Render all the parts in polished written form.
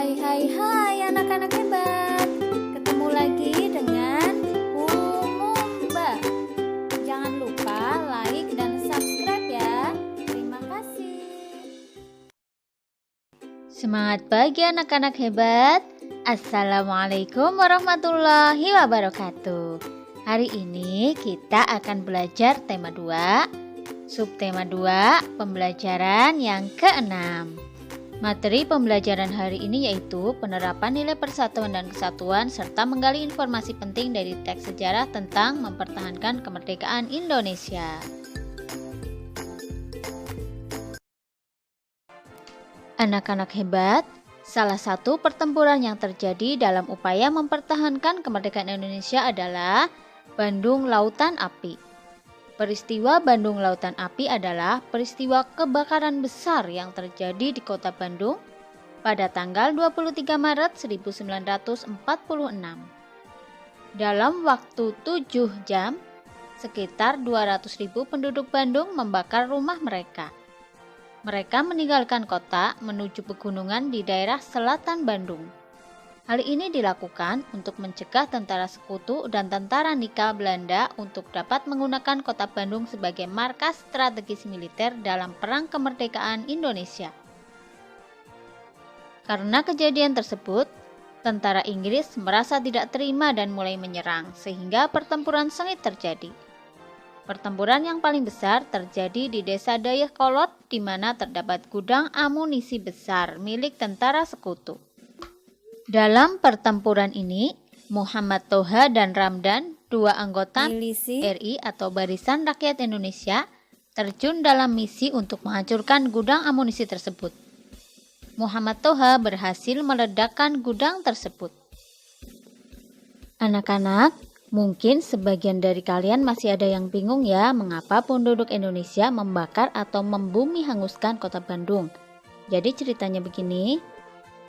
Hai anak-anak hebat. Ketemu lagi dengan Umumba. Jangan lupa like dan subscribe ya. Terima kasih. Semangat pagi anak-anak hebat. Assalamualaikum warahmatullahi wabarakatuh. Hari ini kita akan belajar tema 2, subtema 2, pembelajaran yang ke-6. Materi pembelajaran hari ini yaitu penerapan nilai persatuan dan kesatuan serta menggali informasi penting dari teks sejarah tentang mempertahankan kemerdekaan Indonesia. Anak-anak hebat, salah satu pertempuran yang terjadi dalam upaya mempertahankan kemerdekaan Indonesia adalah Bandung Lautan Api. Peristiwa Bandung Lautan Api adalah peristiwa kebakaran besar yang terjadi di kota Bandung pada tanggal 23 Maret 1946. Dalam waktu 7 jam, sekitar 200.000 penduduk Bandung membakar rumah mereka. Mereka meninggalkan kota menuju pegunungan di daerah selatan Bandung. Hal ini dilakukan untuk mencegah tentara sekutu dan tentara Nika Belanda untuk dapat menggunakan kota Bandung sebagai markas strategis militer dalam Perang Kemerdekaan Indonesia. Karena kejadian tersebut, tentara Inggris merasa tidak terima dan mulai menyerang, sehingga pertempuran sengit terjadi. Pertempuran yang paling besar terjadi di Desa Dayakolot, di mana terdapat gudang amunisi besar milik tentara sekutu. Dalam pertempuran ini, Muhammad Toha dan Ramdan, dua anggota Milisi RI atau Barisan Rakyat Indonesia, terjun dalam misi untuk menghancurkan gudang amunisi tersebut. Muhammad Toha berhasil meledakkan gudang tersebut. Anak-anak, mungkin sebagian dari kalian masih ada yang bingung ya mengapa penduduk Indonesia membakar atau membumi hanguskan kota Bandung. Jadi ceritanya begini.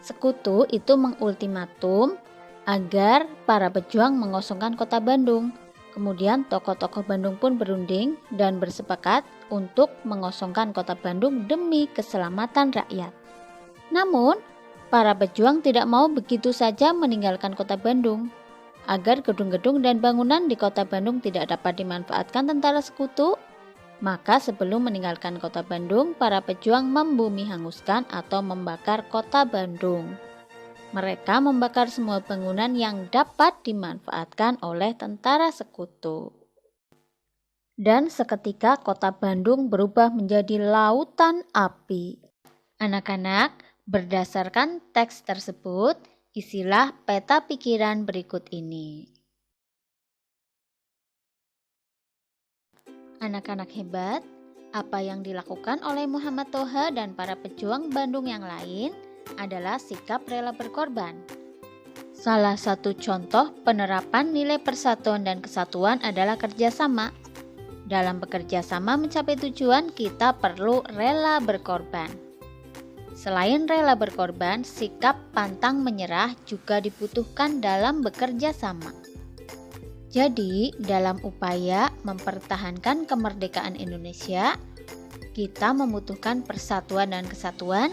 Sekutu itu mengultimatum agar para pejuang mengosongkan kota Bandung. Kemudian tokoh-tokoh Bandung pun berunding dan bersepakat untuk mengosongkan kota Bandung demi keselamatan rakyat. Namun, para pejuang tidak mau begitu saja meninggalkan kota Bandung. Agar gedung-gedung dan bangunan di kota Bandung tidak dapat dimanfaatkan tentara sekutu, maka sebelum meninggalkan kota Bandung, para pejuang membumi hanguskan atau membakar kota Bandung. Mereka membakar semua bangunan yang dapat dimanfaatkan oleh tentara sekutu. Dan seketika kota Bandung berubah menjadi lautan api. Anak-anak, berdasarkan teks tersebut, isilah peta pikiran berikut ini. Anak-anak hebat, apa yang dilakukan oleh Muhammad Toha dan para pejuang Bandung yang lain adalah sikap rela berkorban. Salah satu contoh penerapan nilai persatuan dan kesatuan adalah kerjasama. Dalam bekerja sama mencapai tujuan, kita perlu rela berkorban. Selain rela berkorban, sikap pantang menyerah juga dibutuhkan dalam bekerja sama. Jadi, dalam upaya mempertahankan kemerdekaan Indonesia, kita membutuhkan persatuan dan kesatuan,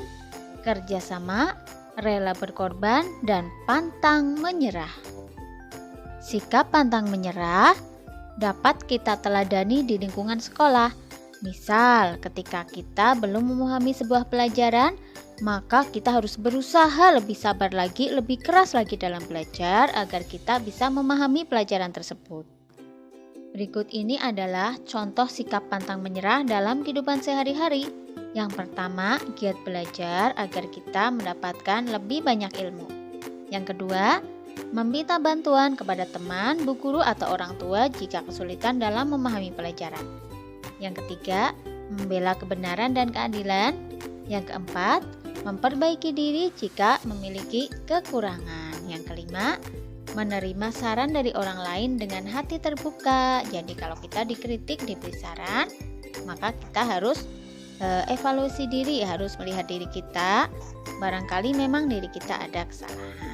kerjasama, rela berkorban, dan pantang menyerah. Sikap pantang menyerah dapat kita teladani di lingkungan sekolah. Misal, ketika kita belum memahami sebuah pelajaran, maka kita harus berusaha lebih sabar lagi, lebih keras lagi dalam belajar agar kita bisa memahami pelajaran tersebut. Berikut ini adalah contoh sikap pantang menyerah dalam kehidupan sehari-hari. Yang pertama, giat belajar agar kita mendapatkan lebih banyak ilmu. Yang kedua, meminta bantuan kepada teman, bu guru atau orang tua jika kesulitan dalam memahami pelajaran. Yang ketiga, membela kebenaran dan keadilan. Yang keempat, memperbaiki diri jika memiliki kekurangan. Yang kelima, menerima saran dari orang lain dengan hati terbuka. Jadi kalau kita dikritik, diberi saran, maka kita harus evaluasi diri, harus melihat diri kita. Barangkali memang diri kita ada kesalahan.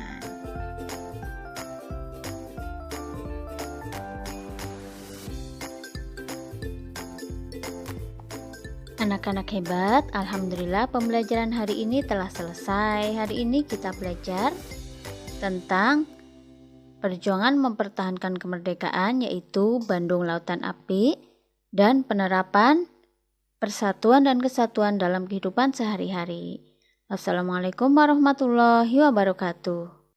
Anak-anak hebat, alhamdulillah pembelajaran hari ini telah selesai. Hari ini kita belajar tentang perjuangan mempertahankan kemerdekaan, yaitu Bandung Lautan Api, dan penerapan persatuan dan kesatuan dalam kehidupan sehari-hari. Wassalamualaikum warahmatullahi wabarakatuh.